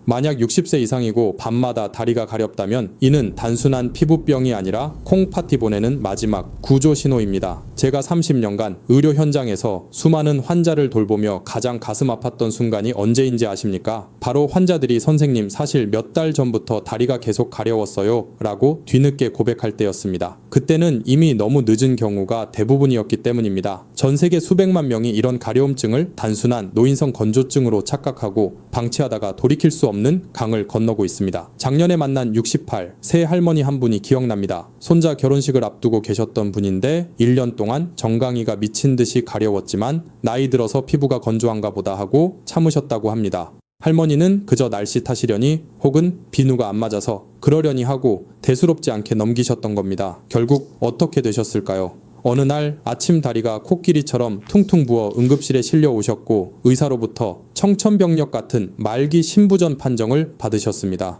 만약 60세 이상이고 밤마다 다리가 가렵다면 이는 단순한 피부병이 아니라 콩팥이 보내는 마지막 구조 신호입니다. 제가 30년간 의료 현장에서 수많은 환자를 돌보며 가장 가슴 아팠던 순간이 언제인지 아십니까? 바로 환자들이 선생님 사실 몇 달 전부터 다리가 계속 가려웠어요 라고 뒤늦게 고백할 때였습니다. 그때는 이미 너무 늦은 경우가 대부분이었기 때문입니다. 전 세계 수백만 명이 이런 가려움증을 단순한 노인성 건조증으로 착각하고 방치하다가 돌이킬 수 없는 강을 건너고 있습니다. 작년에 만난 68, 새 할머니 한 분이 기억납니다. 손자 결혼식을 앞두고 계셨던 분인데 1년 동안 정강이가 미친 듯이 가려웠지만 나이 들어서 피부가 건조한가 보다 하고 참으셨다고 합니다. 할머니는 그저 날씨 탓이려니 혹은 비누가 안 맞아서 그러려니 하고 대수롭지 않게 넘기셨던 겁니다. 결국 어떻게 되셨을까요? 어느 날 아침 다리가 코끼리처럼 퉁퉁 부어 응급실에 실려 오셨고 의사로부터 청천벽력 같은 말기 신부전 판정을 받으셨습니다.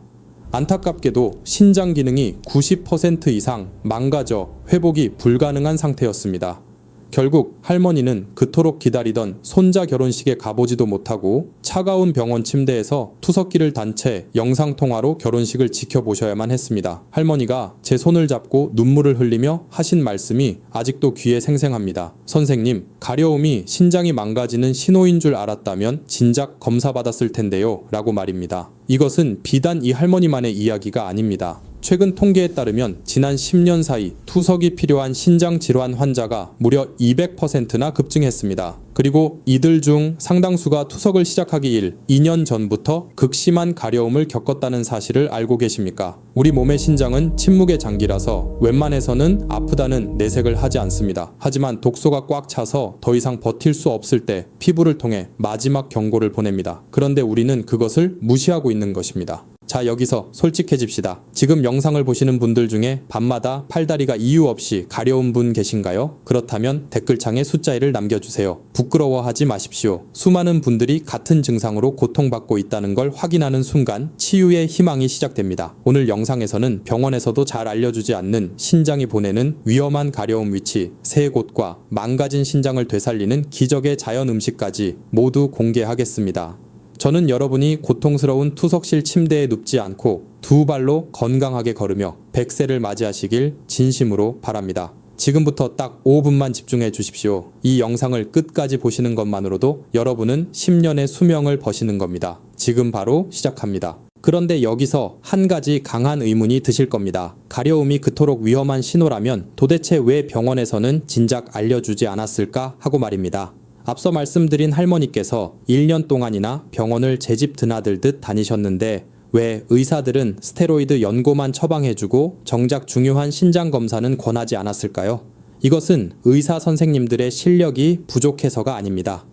안타깝게도 신장 기능이 90% 이상 망가져 회복이 불가능한 상태였습니다. 결국 할머니는 그토록 기다리던 손자 결혼식에 가보지도 못하고 차가운 병원 침대에서 투석기를 단 채 영상통화로 결혼식을 지켜보셔야만 했습니다. 할머니가 제 손을 잡고 눈물을 흘리며 하신 말씀이 아직도 귀에 생생합니다. 선생님, 가려움이 신장이 망가지는 신호인 줄 알았다면 진작 검사받았을 텐데요 라고 말입니다. 이것은 비단 이 할머니만의 이야기가 아닙니다. 최근 통계에 따르면 지난 10년 사이 투석이 필요한 신장 질환 환자가 무려 200%나 급증했습니다. 그리고 이들 중 상당수가 투석을 시작하기 2년 전부터 극심한 가려움을 겪었다는 사실을 알고 계십니까? 우리 몸의 신장은 침묵의 장기라서 웬만해서는 아프다는 내색을 하지 않습니다. 하지만 독소가 꽉 차서 더 이상 버틸 수 없을 때 피부를 통해 마지막 경고를 보냅니다. 그런데 우리는 그것을 무시하고 있는 것입니다. 자, 여기서 솔직해집시다. 지금 영상을 보시는 분들 중에 밤마다 팔다리가 이유 없이 가려운 분 계신가요? 그렇다면 댓글창에 숫자 1을 남겨주세요. 부끄러워하지 마십시오. 수많은 분들이 같은 증상으로 고통받고 있다는 걸 확인하는 순간 치유의 희망이 시작됩니다. 오늘 영상에서는 병원에서도 잘 알려주지 않는 신장이 보내는 위험한 가려움 위치 3곳과 망가진 신장을 되살리는 기적의 자연 음식까지 모두 공개하겠습니다. 저는 여러분이 고통스러운 투석실 침대에 눕지 않고 두 발로 건강하게 걸으며 100세를 맞이하시길 진심으로 바랍니다. 지금부터 딱 5분만 집중해 주십시오. 이 영상을 끝까지 보시는 것만으로도 여러분은 10년의 수명을 버시는 겁니다. 지금 바로 시작합니다. 그런데 여기서 한 가지 강한 의문이 드실 겁니다. 가려움이 그토록 위험한 신호라면 도대체 왜 병원에서는 진작 알려주지 않았을까 하고 말입니다. 앞서 말씀드린 할머니께서 1년 동안이나 병원을 제 집 드나들듯 다니셨는데 왜 의사들은 스테로이드 연고만 처방해주고 정작 중요한 신장 검사는 권하지 않았을까요? 이것은 의사 선생님들의 실력이 부족해서가 아닙니다.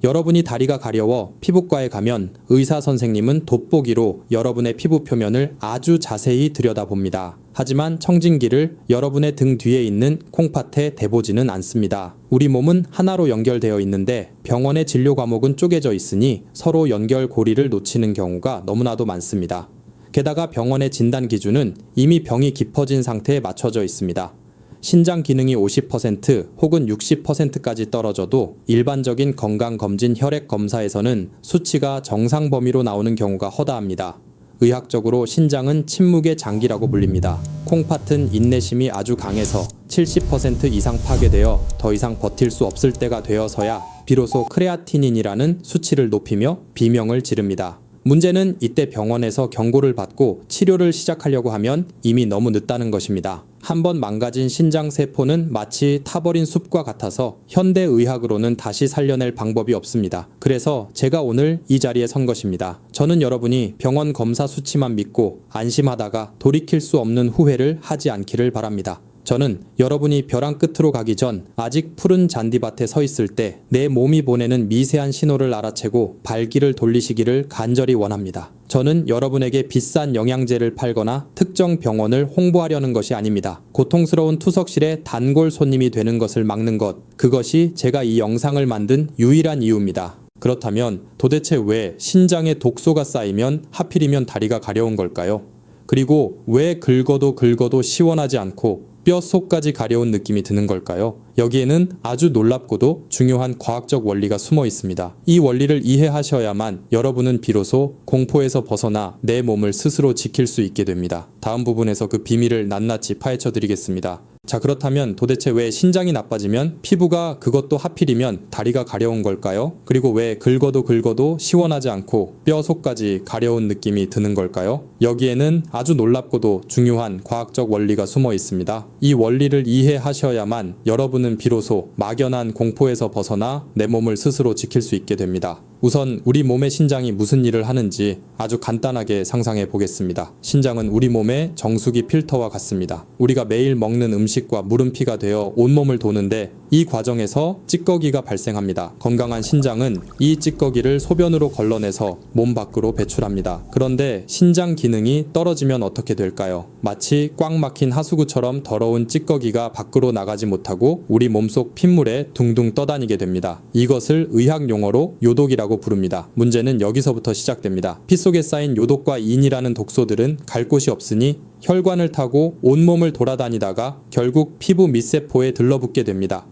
여러분이 다리가 가려워 피부과에 가면 의사 선생님은 돋보기로 여러분의 피부 표면을 아주 자세히 들여다봅니다. 하지만 청진기를 여러분의 등 뒤에 있는 콩팥에 대보지는 않습니다. 우리 몸은 하나로 연결되어 있는데 병원의 진료 과목은 쪼개져 있으니 서로 연결 고리를 놓치는 경우가 너무나도 많습니다. 게다가 병원의 진단 기준은 이미 병이 깊어진 상태에 맞춰져 있습니다. 신장 기능이 50% 혹은 60%까지 떨어져도 일반적인 건강검진 혈액 검사에서는 수치가 정상 범위로 나오는 경우가 허다합니다. 의학적으로 신장은 침묵의 장기라고 불립니다. 콩팥은 인내심이 아주 강해서 70% 이상 파괴되어 더 이상 버틸 수 없을 때가 되어서야 비로소 크레아티닌이라는 수치를 높이며 비명을 지릅니다. 문제는 이때 병원에서 경고를 받고 치료를 시작하려고 하면 이미 너무 늦다는 것입니다. 한번 망가진 신장 세포는 마치 타버린 숲과 같아서 현대의학으로는 다시 살려낼 방법이 없습니다. 그래서 제가 오늘 이 자리에 선 것입니다. 저는 여러분이 병원 검사 수치만 믿고 안심하다가 돌이킬 수 없는 후회를 하지 않기를 바랍니다. 저는 여러분이 벼랑 끝으로 가기 전 아직 푸른 잔디밭에 서 있을 때 내 몸이 보내는 미세한 신호를 알아채고 발길을 돌리시기를 간절히 원합니다. 저는 여러분에게 비싼 영양제를 팔거나 특정 병원을 홍보하려는 것이 아닙니다. 고통스러운 투석실에 단골 손님이 되는 것을 막는 것, 그것이 제가 이 영상을 만든 유일한 이유입니다. 그렇다면 도대체 왜 신장에 독소가 쌓이면 하필이면 다리가 가려운 걸까요? 그리고 왜 긁어도 시원하지 않고 뼈 속까지 가려운 느낌이 드는 걸까요? 여기에는 아주 놀랍고도 중요한 과학적 원리가 숨어 있습니다. 이 원리를 이해하셔야만 여러분은 비로소 공포에서 벗어나 내 몸을 스스로 지킬 수 있게 됩니다. 다음 부분에서 그 비밀을 낱낱이 파헤쳐 드리겠습니다. 자, 그렇다면 도대체 왜 신장이 나빠지면 피부가 그것도 하필이면 다리가 가려운 걸까요? 그리고 왜 긁어도 시원하지 않고 뼈 속까지 가려운 느낌이 드는 걸까요? 여기에는 아주 놀랍고도 중요한 과학적 원리가 숨어 있습니다. 이 원리를 이해하셔야만 여러분은 비로소 막연한 공포에서 벗어나 내 몸을 스스로 지킬 수 있게 됩니다. 우선 우리 몸의 신장이 무슨 일을 하는지 아주 간단하게 상상해 보겠습니다. 신장은 우리 몸의 정수기 필터와 같습니다. 우리가 매일 먹는 음식과 물음피가 되어 온몸을 도는데 이 과정에서 찌꺼기가 발생합니다. 건강한 신장은 이 찌꺼기를 소변으로 걸러내서 몸 밖으로 배출합니다. 그런데 신장 기능이 떨어지면 어떻게 될까요? 마치 꽉 막힌 하수구처럼 더러운 찌꺼기가 밖으로 나가지 못하고 우리 몸속 핏물에 둥둥 떠다니게 됩니다. 이것을 의학 용어로 요독이라고 부릅니다. 문제는 여기서부터 시작됩니다. 피 속에 쌓인 요독과 인이라는 독소들은 갈 곳이 없으니 혈관을 타고 온몸을 돌아다니다가 결국 피부 밑세포에 들러붙게 됩니다.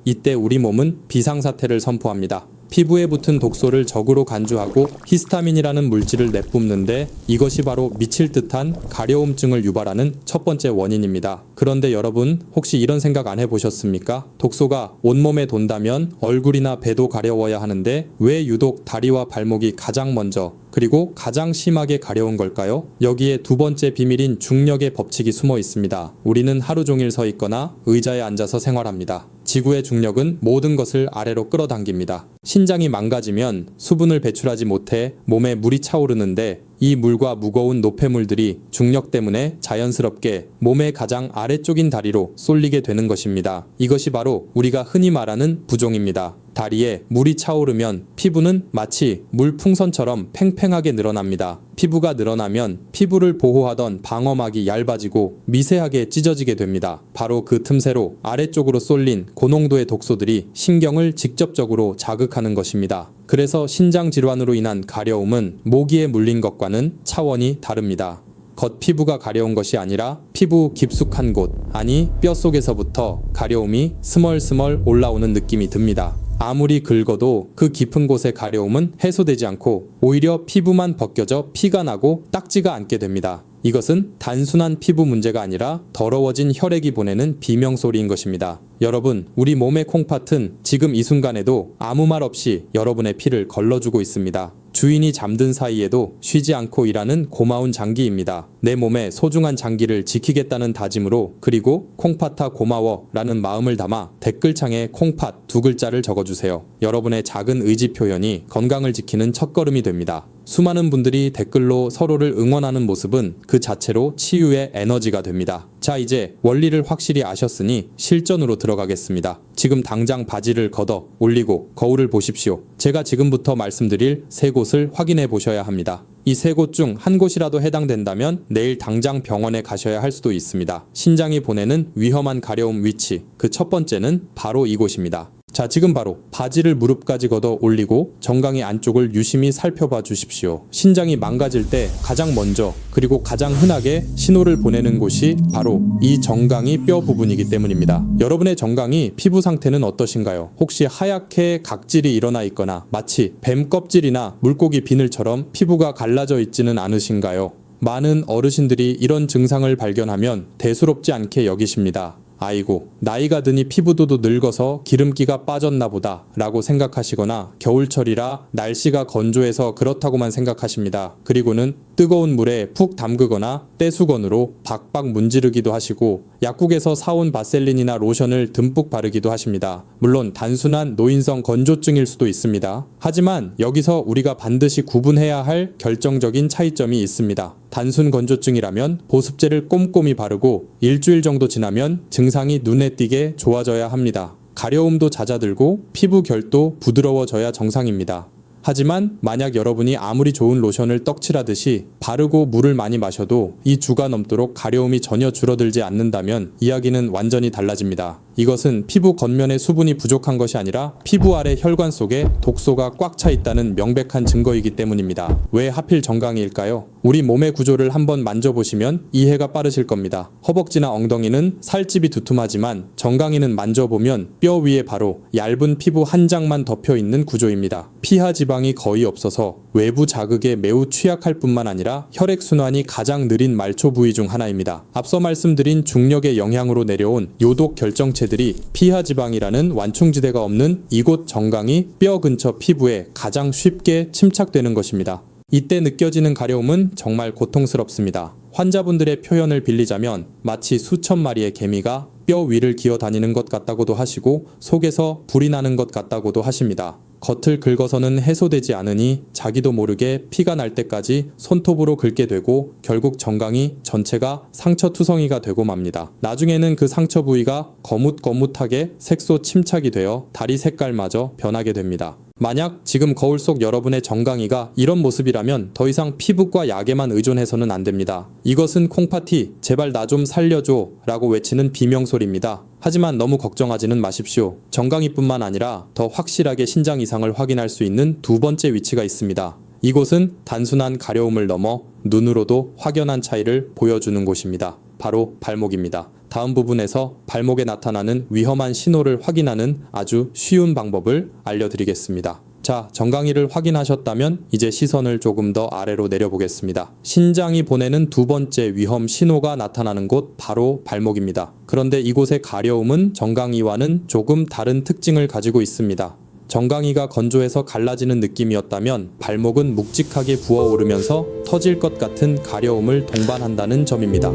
이때 우리 몸은 비상사태를 선포합니다. 피부에 붙은 독소를 적으로 간주하고 히스타민이라는 물질을 내뿜는데 이것이 바로 미칠 듯한 가려움증을 유발하는 첫 번째 원인입니다. 그런데 여러분 혹시 이런 생각 안 해보셨습니까? 독소가 온몸에 돈다면 얼굴이나 배도 가려워야 하는데 왜 유독 다리와 발목이 가장 먼저 그리고 가장 심하게 가려운 걸까요? 여기에 두 번째 비밀인 중력의 법칙이 숨어 있습니다. 우리는 하루 종일 서 있거나 의자에 앉아서 생활합니다. 지구의 중력은 모든 것을 아래로 끌어당깁니다. 신장이 망가지면 수분을 배출하지 못해 몸에 물이 차오르는데 이 물과 무거운 노폐물들이 중력 때문에 자연스럽게 몸의 가장 아래쪽인 다리로 쏠리게 되는 것입니다. 이것이 바로 우리가 흔히 말하는 부종입니다. 다리에 물이 차오르면 피부는 마치 물풍선처럼 팽팽하게 늘어납니다. 피부가 늘어나면 피부를 보호하던 방어막이 얇아지고 미세하게 찢어지게 됩니다. 바로 그 틈새로 아래쪽으로 쏠린 고농도의 독소들이 신경을 직접적으로 자극하는 것입니다. 그래서 신장 질환으로 인한 가려움은 모기에 물린 것과는 차원이 다릅니다. 겉피부가 가려운 것이 아니라 피부 깊숙한 곳, 아니 뼈 속에서부터 가려움이 스멀스멀 올라오는 느낌이 듭니다. 아무리 긁어도 그 깊은 곳의 가려움은 해소되지 않고 오히려 피부만 벗겨져 피가 나고 딱지가 않게 됩니다. 이것은 단순한 피부 문제가 아니라 더러워진 혈액이 보내는 비명소리인 것입니다. 여러분, 우리 몸의 콩팥은 지금 이 순간에도 아무 말 없이 여러분의 피를 걸러주고 있습니다. 주인이 잠든 사이에도 쉬지 않고 일하는 고마운 장기입니다. 내 몸의 소중한 장기를 지키겠다는 다짐으로 그리고 콩팥아 고마워 라는 마음을 담아 댓글창에 콩팥 두 글자를 적어주세요. 여러분의 작은 의지 표현이 건강을 지키는 첫걸음이 됩니다. 수많은 분들이 댓글로 서로를 응원하는 모습은 그 자체로 치유의 에너지가 됩니다. 자, 이제 원리를 확실히 아셨으니 실전으로 들어가겠습니다. 지금 당장 바지를 걷어 올리고 거울을 보십시오. 제가 지금부터 말씀드릴 세 곳을 확인해 보셔야 합니다. 이 세 곳 중 한 곳이라도 해당된다면 내일 당장 병원에 가셔야 할 수도 있습니다. 신장이 보내는 위험한 가려움 위치, 그 첫 번째는 바로 이곳입니다. 자, 지금 바로 바지를 무릎까지 걷어 올리고 정강이 안쪽을 유심히 살펴봐 주십시오. 신장이 망가질 때 가장 먼저 그리고 가장 흔하게 신호를 보내는 곳이 바로 이 정강이 뼈 부분이기 때문입니다. 여러분의 정강이 피부 상태는 어떠신가요? 혹시 하얗게 각질이 일어나 있거나 마치 뱀 껍질이나 물고기 비늘처럼 피부가 갈라져 있지는 않으신가요? 많은 어르신들이 이런 증상을 발견하면 대수롭지 않게 여기십니다. 아이고, 나이가 드니 피부도 늙어서 기름기가 빠졌나 보다 라고 생각하시거나 겨울철이라 날씨가 건조해서 그렇다고만 생각하십니다. 그리고는 뜨거운 물에 푹 담그거나 떼수건으로 박박 문지르기도 하시고 약국에서 사온 바셀린이나 로션을 듬뿍 바르기도 하십니다. 물론 단순한 노인성 건조증일 수도 있습니다. 하지만 여기서 우리가 반드시 구분해야 할 결정적인 차이점이 있습니다. 단순 건조증이라면 보습제를 꼼꼼히 바르고 일주일 정도 지나면 증상이 눈에 띄게 좋아져야 합니다. 가려움도 잦아들고 피부 결도 부드러워져야 정상입니다. 하지만 만약 여러분이 아무리 좋은 로션을 떡칠하듯이 바르고 물을 많이 마셔도 이 주가 넘도록 가려움이 전혀 줄어들지 않는다면 이야기는 완전히 달라집니다. 이것은 피부 겉면의 수분이 부족한 것이 아니라 피부 아래 혈관 속에 독소가 꽉 차 있다는 명백한 증거이기 때문입니다. 왜 하필 정강이일까요? 우리 몸의 구조를 한번 만져보시면 이해가 빠르실 겁니다. 허벅지나 엉덩이는 살집이 두툼하지만 정강이는 만져보면 뼈 위에 바로 얇은 피부 한 장만 덮여 있는 구조입니다. 피하 지방이 거의 없어서 외부 자극에 매우 취약할 뿐만 아니라 혈액순환이 가장 느린 말초 부위 중 하나입니다. 앞서 말씀드린 중력의 영향으로 내려온 요독 결정체들이 피하 지방이라는 완충지대가 없는 이곳 정강이 뼈 근처 피부에 가장 쉽게 침착되는 것입니다. 이때 느껴지는 가려움은 정말 고통스럽습니다. 환자분들의 표현을 빌리자면 마치 수천 마리의 개미가 뼈 위를 기어다니는 것 같다고도 하시고 속에서 불이 나는 것 같다고도 하십니다. 겉을 긁어서는 해소되지 않으니 자기도 모르게 피가 날 때까지 손톱으로 긁게 되고 결국 정강이 전체가 상처투성이가 되고 맙니다. 나중에는 그 상처 부위가 거뭇거뭇하게 색소 침착이 되어 다리 색깔마저 변하게 됩니다. 만약 지금 거울 속 여러분의 정강이가 이런 모습이라면 더 이상 피부과 약에만 의존해서는 안 됩니다. 이것은 콩파티, 제발 나 좀 살려줘 라고 외치는 비명소리입니다. 하지만 너무 걱정하지는 마십시오. 정강이뿐만 아니라 더 확실하게 신장 이상을 확인할 수 있는 두 번째 위치가 있습니다. 이곳은 단순한 가려움을 넘어 눈으로도 확연한 차이를 보여주는 곳입니다. 바로 발목입니다. 다음 부분에서 발목에 나타나는 위험한 신호를 확인하는 아주 쉬운 방법을 알려드리겠습니다. 자, 정강이를 확인하셨다면 이제 시선을 조금 더 아래로 내려보겠습니다. 신장이 보내는 두 번째 위험 신호가 나타나는 곳 바로 발목입니다. 그런데 이곳의 가려움은 정강이와는 조금 다른 특징을 가지고 있습니다. 정강이가 건조해서 갈라지는 느낌이었다면 발목은 묵직하게 부어오르면서 터질 것 같은 가려움을 동반한다는 점입니다.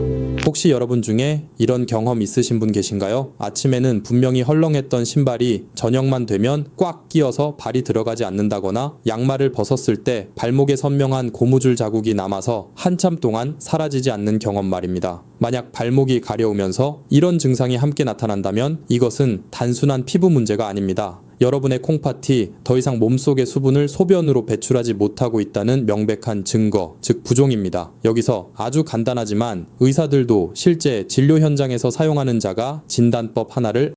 혹시 여러분 중에 이런 경험 있으신 분 계신가요? 아침에는 분명히 헐렁했던 신발이 저녁만 되면 꽉 끼어서 발이 들어가지 않는다거나 양말을 벗었을 때 발목에 선명한 고무줄 자국이 남아서 한참 동안 사라지지 않는 경험 말입니다. 만약 발목이 가려우면서 이런 증상이 함께 나타난다면 이것은 단순한 피부 문제가 아닙니다. 여러분의 콩팥이 더 이상 몸속의 수분을 소변으로 배출하지 못하고 있다는 명백한 증거, 즉 부종입니다. 여기서 아주 간단하지만 의사들도 실제 진료 현장에서 사용하는 자가 진단법 하나를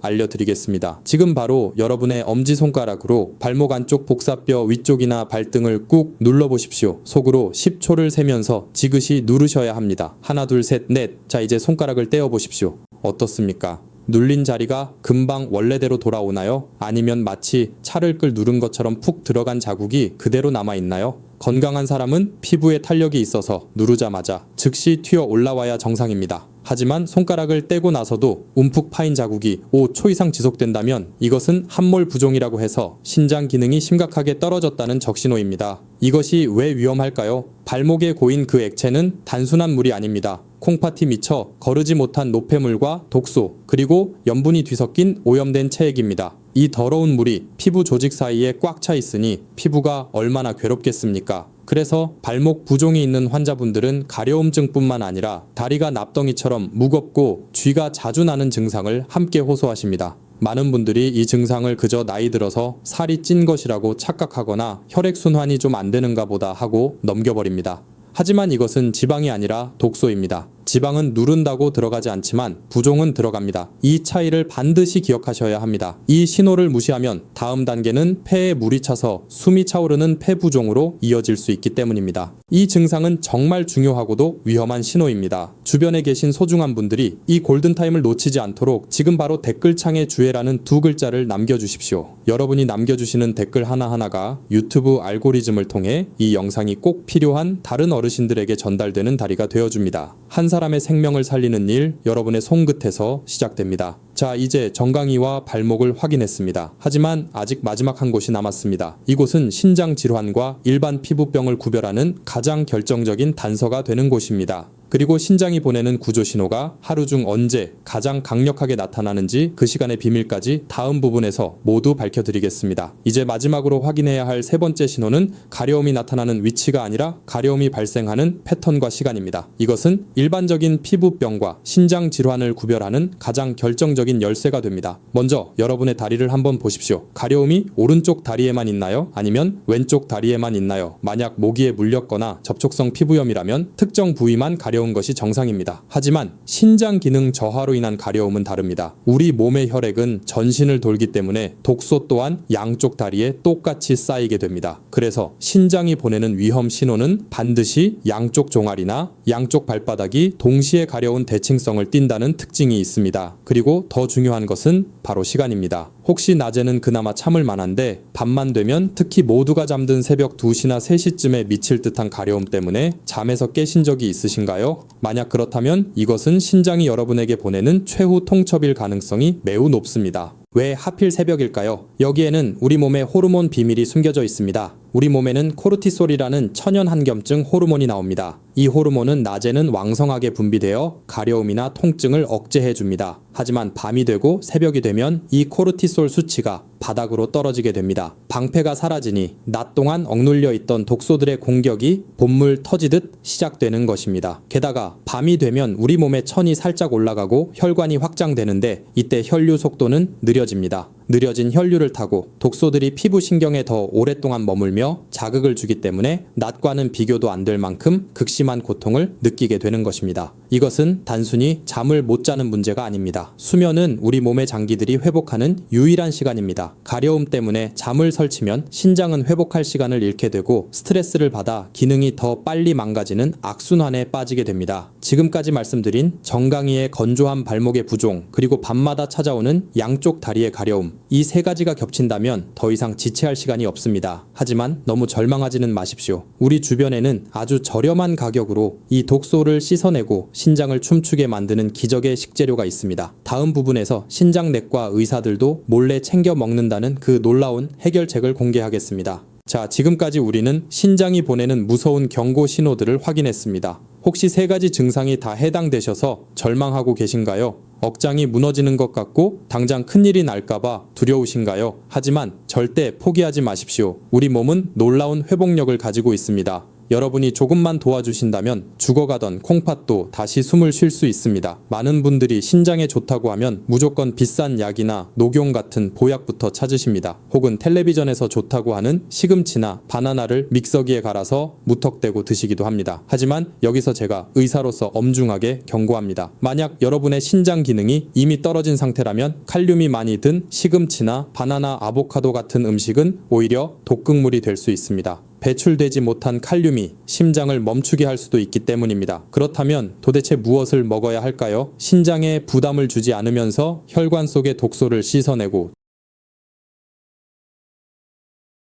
알려드리겠습니다. 지금 바로 여러분의 엄지손가락으로 발목 안쪽 복사뼈 위쪽이나 발등을 꾹 눌러보십시오. 속으로 10초를 세면서 지그시 누르셔야 합니다. 하나, 둘, 셋, 넷. 자, 이제 손가락을 떼어보십시오. 어떻습니까? 눌린 자리가 금방 원래대로 돌아오나요? 아니면 마치 차를 끌 누른 것처럼 푹 들어간 자국이 그대로 남아있나요? 건강한 사람은 피부에 탄력이 있어서 누르자마자 즉시 튀어 올라와야 정상입니다. 하지만 손가락을 떼고 나서도 움푹 파인 자국이 5초 이상 지속된다면 이것은 함몰 부종이라고 해서 신장 기능이 심각하게 떨어졌다는 적신호입니다. 이것이 왜 위험할까요? 발목에 고인 그 액체는 단순한 물이 아닙니다. 콩팥이 미쳐 거르지 못한 노폐물과 독소, 그리고 염분이 뒤섞인 오염된 체액입니다. 이 더러운 물이 피부 조직 사이에 꽉 차 있으니 피부가 얼마나 괴롭겠습니까? 그래서 발목 부종이 있는 환자분들은 가려움증뿐만 아니라 다리가 납덩이처럼 무겁고 쥐가 자주 나는 증상을 함께 호소하십니다. 많은 분들이 이 증상을 그저 나이 들어서 살이 찐 것이라고 착각하거나 혈액순환이 좀 안 되는가 보다 하고 넘겨버립니다. 하지만 이것은 지방이 아니라 독소입니다. 지방은 누른다고 들어가지 않지만 부종은 들어갑니다. 이 차이를 반드시 기억하셔야 합니다. 이 신호를 무시하면 다음 단계는 폐에 물이 차서 숨이 차오르는 폐부종으로 이어질 수 있기 때문입니다. 이 증상은 정말 중요하고도 위험한 신호입니다. 주변에 계신 소중한 분들이 이 골든타임을 놓치지 않도록 지금 바로 댓글창에 주애라는 두 글자를 남겨주십시오. 여러분이 남겨주시는 댓글 하나하나가 유튜브 알고리즘을 통해 이 영상이 꼭 필요한 다른 어르신들에게 전달되는 다리가 되어줍니다. 한 사람의 생명을 살리는 일, 여러분의 손끝에서 시작됩니다. 자, 이제 정강이와 발목을 확인했습니다. 하지만 아직 마지막 한 곳이 남았습니다. 이곳은 신장 질환과 일반 피부병을 구별하는 가장 결정적인 단서가 되는 곳입니다. 그리고 신장이 보내는 구조 신호가 하루 중 언제 가장 강력하게 나타나는지 그 시간의 비밀까지 다음 부분에서 모두 밝혀드리겠습니다. 이제 마지막으로 확인해야 할 세 번째 신호는 가려움이 나타나는 위치가 아니라 가려움이 발생하는 패턴과 시간입니다. 이것은 일반적인 피부병과 신장 질환을 구별하는 가장 결정적인 열쇠가 됩니다. 먼저 여러분의 다리를 한번 보십시오. 가려움이 오른쪽 다리에만 있나요? 아니면 왼쪽 다리에만 있나요? 만약 모기에 물렸거나 접촉성 피부염이라면 특정 부위만 가려운 것이 정상입니다. 하지만 신장 기능 저하로 인한 가려움은 다릅니다. 우리 몸의 혈액은 전신을 돌기 때문에 독소 또한 양쪽 다리에 똑같이 쌓이게 됩니다. 그래서 신장이 보내는 위험 신호는 반드시 양쪽 종아리나 양쪽 발바닥이 동시에 가려운 대칭성을 띈다는 특징이 있습니다. 그리고 더 중요한 것은 바로 시간입니다. 혹시 낮에는 그나마 참을 만한데 밤만 되면 특히 모두가 잠든 새벽 2시나 3시쯤에 미칠 듯한 가려움 때문에 잠에서 깨신 적이 있으신가요? 만약 그렇다면 이것은 신장이 여러분에게 보내는 최후 통첩일 가능성이 매우 높습니다. 왜 하필 새벽일까요? 여기에는 우리 몸의 호르몬 비밀이 숨겨져 있습니다. 우리 몸에는 코르티솔이라는 천연 한겸증 호르몬이 나옵니다. 이 호르몬은 낮에는 왕성하게 분비되어 가려움이나 통증을 억제해 줍니다. 하지만 밤이 되고 새벽이 되면 이 코르티솔 수치가 바닥으로 떨어지게 됩니다. 방패가 사라지니 낮 동안 억눌려 있던 독소들의 공격이 본물 터지듯 시작되는 것입니다. 게다가 밤이 되면 우리 몸의 천이 살짝 올라가고 혈관이 확장되는데 이때 혈류 속도는 느려집니다. 느려진 혈류를 타고 독소들이 피부 신경에 더 오랫동안 머물며 자극을 주기 때문에 낮과는 비교도 안 될 만큼 극심한 고통을 느끼게 되는 것입니다. 이것은 단순히 잠을 못 자는 문제가 아닙니다. 수면은 우리 몸의 장기들이 회복하는 유일한 시간입니다. 가려움 때문에 잠을 설치면 신장은 회복할 시간을 잃게 되고 스트레스를 받아 기능이 더 빨리 망가지는 악순환에 빠지게 됩니다. 지금까지 말씀드린 정강이의 건조한 발목의 부종, 그리고 밤마다 찾아오는 양쪽 다리의 가려움, 이 세 가지가 겹친다면 더 이상 지체할 시간이 없습니다. 하지만 너무 절망하지는 마십시오. 우리 주변에는 아주 저렴한 가격으로 이 독소를 씻어내고 신장을 춤추게 만드는 기적의 식재료가 있습니다. 다음 부분에서 신장내과 의사들도 몰래 챙겨 먹는다는 그 놀라운 해결책을 공개하겠습니다. 자, 지금까지 우리는 신장이 보내는 무서운 경고 신호들을 확인했습니다. 혹시 세 가지 증상이 다 해당되셔서 절망하고 계신가요? 억장이 무너지는 것 같고 당장 큰일이 날까봐 두려우신가요? 하지만 절대 포기하지 마십시오. 우리 몸은 놀라운 회복력을 가지고 있습니다. 여러분이 조금만 도와주신다면 죽어가던 콩팥도 다시 숨을 쉴 수 있습니다. 많은 분들이 신장에 좋다고 하면 무조건 비싼 약이나 녹용 같은 보약부터 찾으십니다. 혹은 텔레비전에서 좋다고 하는 시금치나 바나나를 믹서기에 갈아서 무턱대고 드시기도 합니다. 하지만 여기서 제가 의사로서 엄중하게 경고합니다. 만약 여러분의 신장 기능이 이미 떨어진 상태라면 칼륨이 많이 든 시금치나 바나나, 아보카도 같은 음식은 오히려 독극물이 될 수 있습니다. 배출되지 못한 칼륨이 심장을 멈추게 할 수도 있기 때문입니다. 그렇다면 도대체 무엇을 먹어야 할까요? 신장에 부담을 주지 않으면서 혈관 속의 독소를 씻어내고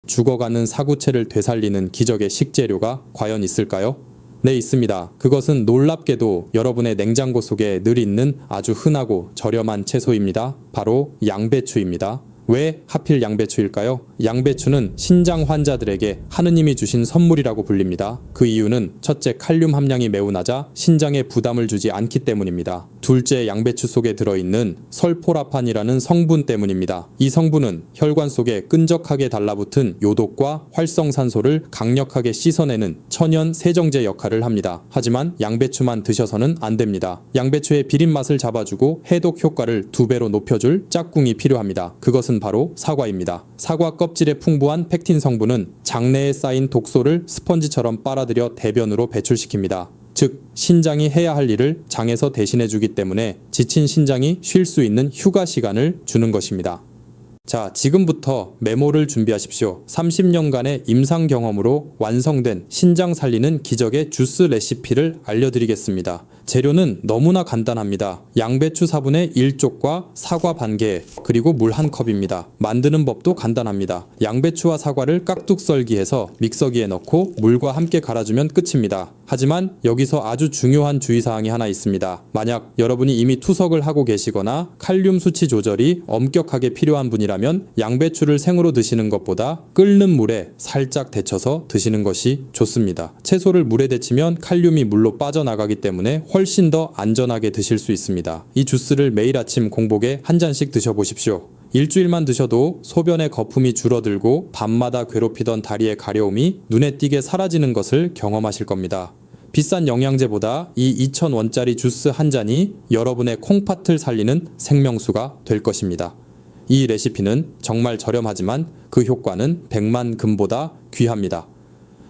죽어가는 사구체를 되살리는 기적의 식재료가 과연 있을까요? 네, 있습니다. 그것은 놀랍게도 여러분의 냉장고 속에 늘 있는 아주 흔하고 저렴한 채소입니다. 바로 양배추입니다. 왜 하필 양배추일까요? 양배추는 신장 환자들에게 하느님이 주신 선물이라고 불립니다. 그 이유는 첫째, 칼륨 함량이 매우 낮아 신장에 부담을 주지 않기 때문입니다. 둘째, 양배추 속에 들어있는 설포라판이라는 성분 때문입니다. 이 성분은 혈관 속에 끈적하게 달라붙은 요독과 활성산소를 강력하게 씻어내는 천연 세정제 역할을 합니다. 하지만 양배추만 드셔서는 안 됩니다. 양배추의 비린 맛을 잡아주고 해독 효과를 2배로 높여줄 짝꿍이 필요합니다. 그것은 바로 사과입니다. 사과 껍질에 풍부한 펙틴 성분은 장내에 쌓인 독소를 스펀지처럼 빨아들여 대변으로 배출시킵니다. 즉, 신장이 해야 할 일을 장에서 대신해주기 때문에 지친 신장이 쉴 수 있는 휴가 시간을 주는 것입니다. 자, 지금부터 메모를 준비하십시오. 30년간의 임상 경험으로 완성된 신장 살리는 기적의 주스 레시피를 알려드리겠습니다. 재료는 너무나 간단합니다. 양배추 4분의 1쪽과 사과 반개, 그리고 물 1컵입니다. 만드는 법도 간단합니다. 양배추와 사과를 깍둑 썰기해서 믹서기에 넣고 물과 함께 갈아주면 끝입니다. 하지만 여기서 아주 중요한 주의사항이 하나 있습니다. 만약 여러분이 이미 투석을 하고 계시거나 칼륨 수치 조절이 엄격하게 필요한 분이라면 양배추를 생으로 드시는 것보다 끓는 물에 살짝 데쳐서 드시는 것이 좋습니다. 채소를 물에 데치면 칼륨이 물로 빠져나가기 때문에 훨씬 더 안전하게 드실 수 있습니다. 이 주스를 매일 아침 공복에 한 잔씩 드셔보십시오. 일주일만 드셔도 소변의 거품이 줄어들고 밤마다 괴롭히던 다리의 가려움이 눈에 띄게 사라지는 것을 경험하실 겁니다. 비싼 영양제보다 이 2,000원짜리 주스 한 잔이 여러분의 콩팥을 살리는 생명수가 될 것입니다. 이 레시피는 정말 저렴하지만 그 효과는 100만 금보다 귀합니다.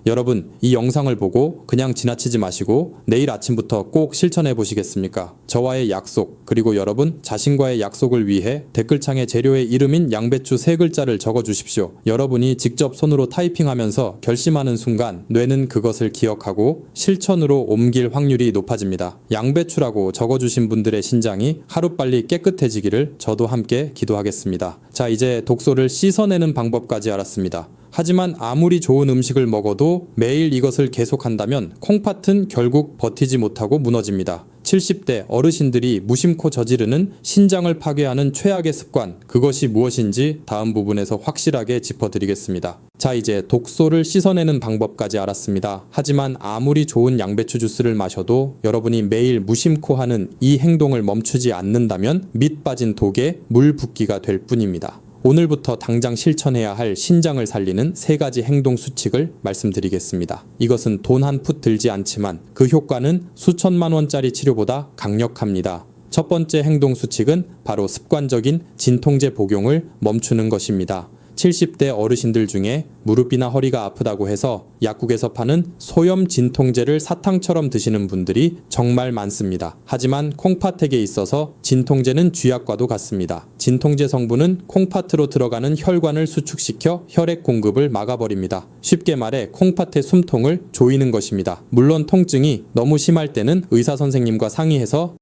여러분, 이 영상을 보고 그냥 지나치지 마시고 내일 아침부터 꼭 실천해 보시겠습니까? 저와의 약속, 그리고 여러분 자신과의 약속을 위해 댓글창에 재료의 이름인 양배추 3글자를 적어 주십시오. 여러분이 직접 손으로 타이핑하면서 결심하는 순간 뇌는 그것을 기억하고 실천으로 옮길 확률이 높아집니다. 양배추라고 적어주신 분들의 신장이 하루빨리 깨끗해지기를 저도 함께 기도하겠습니다. 자, 이제 독소를 씻어내는 방법까지 알았습니다. 하지만 아무리 좋은 음식을 먹어도 매일 이것을 계속한다면 콩팥은 결국 버티지 못하고 무너집니다. 70대 어르신들이 무심코 저지르는 신장을 파괴하는 최악의 습관, 그것이 무엇인지 다음 부분에서 확실하게 짚어드리겠습니다. 자, 이제 독소를 씻어내는 방법까지 알았습니다. 하지만 아무리 좋은 양배추 주스를 마셔도 여러분이 매일 무심코 하는 이 행동을 멈추지 않는다면 밑 빠진 독에 물 붓기가 될 뿐입니다. 오늘부터 당장 실천해야 할 신장을 살리는 3가지 행동 수칙을 말씀드리겠습니다. 이것은 돈 한 푼 들지 않지만 그 효과는 수천만 원짜리 치료보다 강력합니다. 첫 번째 행동 수칙은 바로 습관적인 진통제 복용을 멈추는 것입니다. 70대 어르신들 중에 무릎이나 허리가 아프다고 해서 약국에서 파는 소염 진통제를 사탕처럼 드시는 분들이 정말 많습니다. 하지만 콩팥액에 있어서 진통제는 쥐약과도 같습니다. 진통제 성분은 콩팥으로 들어가는 혈관을 수축시켜 혈액 공급을 막아버립니다. 쉽게 말해 콩팥의 숨통을 조이는 것입니다. 물론 통증이 너무 심할 때는 의사 선생님과 상의해서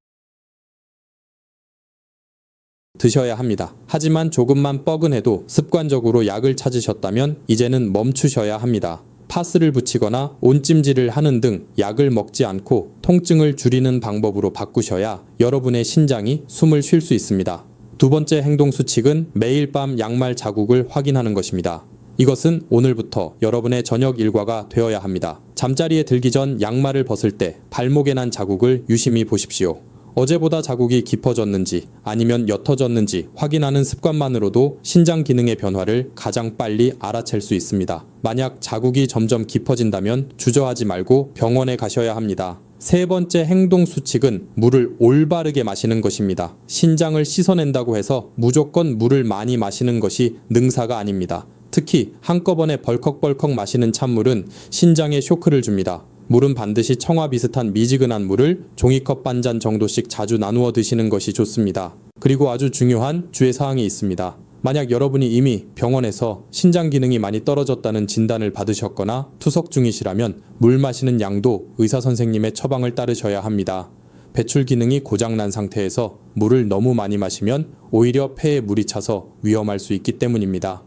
드셔야 합니다. 하지만 조금만 뻐근해도 습관적으로 약을 찾으셨다면 이제는 멈추셔야 합니다. 파스를 붙이거나 온찜질을 하는 등 약을 먹지 않고 통증을 줄이는 방법으로 바꾸셔야 여러분의 신장이 숨을 쉴 수 있습니다. 두 번째 행동 수칙은 매일 밤 양말 자국을 확인하는 것입니다. 이것은 오늘부터 여러분의 저녁 일과가 되어야 합니다. 잠자리에 들기 전 양말을 벗을 때 발목에 난 자국을 유심히 보십시오. 어제보다 자국이 깊어졌는지 아니면 옅어졌는지 확인하는 습관만으로도 신장 기능의 변화를 가장 빨리 알아챌 수 있습니다. 만약 자국이 점점 깊어진다면 주저하지 말고 병원에 가셔야 합니다. 세 번째 행동 수칙은 물을 올바르게 마시는 것입니다. 신장을 씻어낸다고 해서 무조건 물을 많이 마시는 것이 능사가 아닙니다. 특히 한꺼번에 벌컥벌컥 마시는 찬물은 신장에 쇼크를 줍니다. 물은 반드시 청아 비슷한 미지근한 물을 종이컵 반잔 정도씩 자주 나누어 드시는 것이 좋습니다. 그리고 아주 중요한 주의사항이 있습니다. 만약 여러분이 이미 병원에서 신장 기능이 많이 떨어졌다는 진단을 받으셨거나 투석 중이시라면 물 마시는 양도 의사 선생님의 처방을 따르셔야 합니다. 배출 기능이 고장난 상태에서 물을 너무 많이 마시면 오히려 폐에 물이 차서 위험할 수 있기 때문입니다.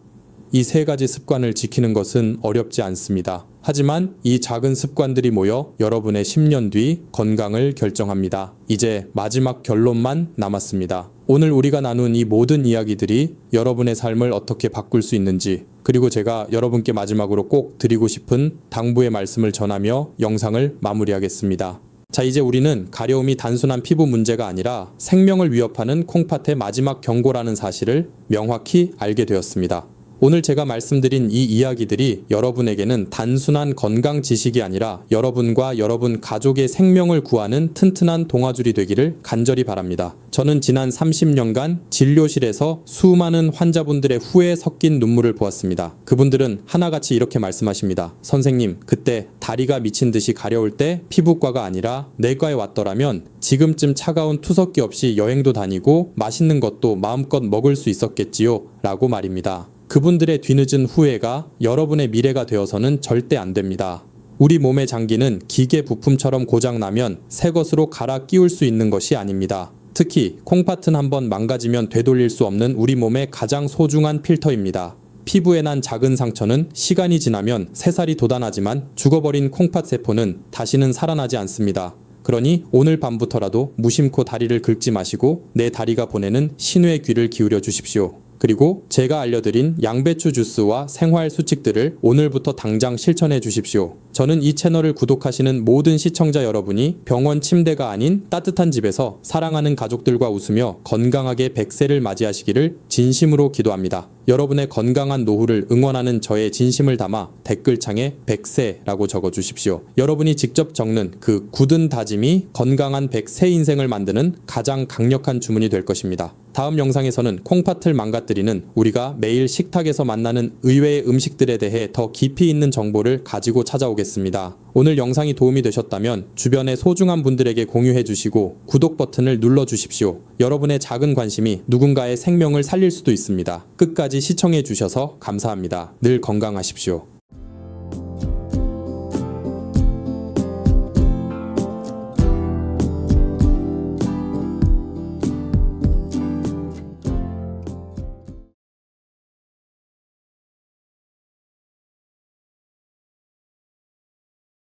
이 3가지 습관을 지키는 것은 어렵지 않습니다. 하지만 이 작은 습관들이 모여 여러분의 10년 뒤 건강을 결정합니다. 이제 마지막 결론만 남았습니다. 오늘 우리가 나눈 이 모든 이야기들이 여러분의 삶을 어떻게 바꿀 수 있는지, 그리고 제가 여러분께 마지막으로 꼭 드리고 싶은 당부의 말씀을 전하며 영상을 마무리하겠습니다. 자, 이제 우리는 가려움이 단순한 피부 문제가 아니라 생명을 위협하는 콩팥의 마지막 경고라는 사실을 명확히 알게 되었습니다. 오늘 제가 말씀드린 이 이야기들이 여러분에게는 단순한 건강 지식이 아니라 여러분과 여러분 가족의 생명을 구하는 튼튼한 동아줄이 되기를 간절히 바랍니다. 저는 지난 30년간 진료실에서 수많은 환자분들의 후회 섞인 눈물을 보았습니다. 그분들은 하나같이 이렇게 말씀하십니다. 선생님, 그때 다리가 미친 듯이 가려울 때 피부과가 아니라 내과에 왔더라면 지금쯤 차가운 투석기 없이 여행도 다니고 맛있는 것도 마음껏 먹을 수 있었겠지요? 라고 말입니다. 그분들의 뒤늦은 후회가 여러분의 미래가 되어서는 절대 안 됩니다. 우리 몸의 장기는 기계 부품처럼 고장나면 새 것으로 갈아 끼울 수 있는 것이 아닙니다. 특히 콩팥은 한번 망가지면 되돌릴 수 없는 우리 몸의 가장 소중한 필터입니다. 피부에 난 작은 상처는 시간이 지나면 새살이 돋아나지만 죽어버린 콩팥 세포는 다시는 살아나지 않습니다. 그러니 오늘 밤부터라도 무심코 다리를 긁지 마시고 내 다리가 보내는 신호의 귀를 기울여 주십시오. 그리고 제가 알려드린 양배추 주스와 생활 수칙들을 오늘부터 당장 실천해 주십시오. 저는 이 채널을 구독하시는 모든 시청자 여러분이 병원 침대가 아닌 따뜻한 집에서 사랑하는 가족들과 웃으며 건강하게 100세를 맞이하시기를 진심으로 기도합니다. 여러분의 건강한 노후를 응원하는 저의 진심을 담아 댓글창에 100세라고 적어주십시오. 여러분이 직접 적는 그 굳은 다짐이 건강한 100세 인생을 만드는 가장 강력한 주문이 될 것입니다. 다음 영상에서는 콩팥을 망가뜨리는 우리가 매일 식탁에서 만나는 의외의 음식들에 대해 더 깊이 있는 정보를 가지고 찾아오겠습니다. 오늘 영상이 도움이 되셨다면 주변의 소중한 분들에게 공유해 주시고 구독 버튼을 눌러 주십시오. 여러분의 작은 관심이 누군가의 생명을 살릴 수도 있습니다. 끝까지 시청해 주셔서 감사합니다. 늘 건강하십시오.